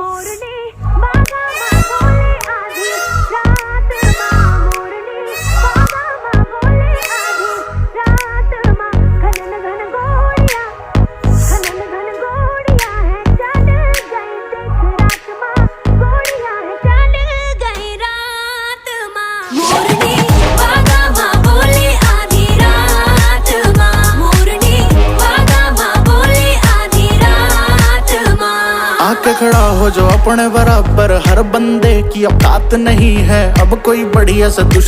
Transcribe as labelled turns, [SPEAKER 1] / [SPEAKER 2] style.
[SPEAKER 1] मोरनी बागा माँ बोले आधी रात माँ, मोरनी बागा माँ बोले आधी रात माँ। घनन घन गोड़िया है चल गई देख रात माँ, गोड़िया है चल गई रात माँ। मोरनी बागा माँ बोले आधी रात माँ, मोरनी बागा माँ बोले आधी रात माँ।
[SPEAKER 2] आके खड़ा हो जो अपने बराबर, हर बंदे की औकात नहीं है अब कोई बढ़िया सा दुश्मन।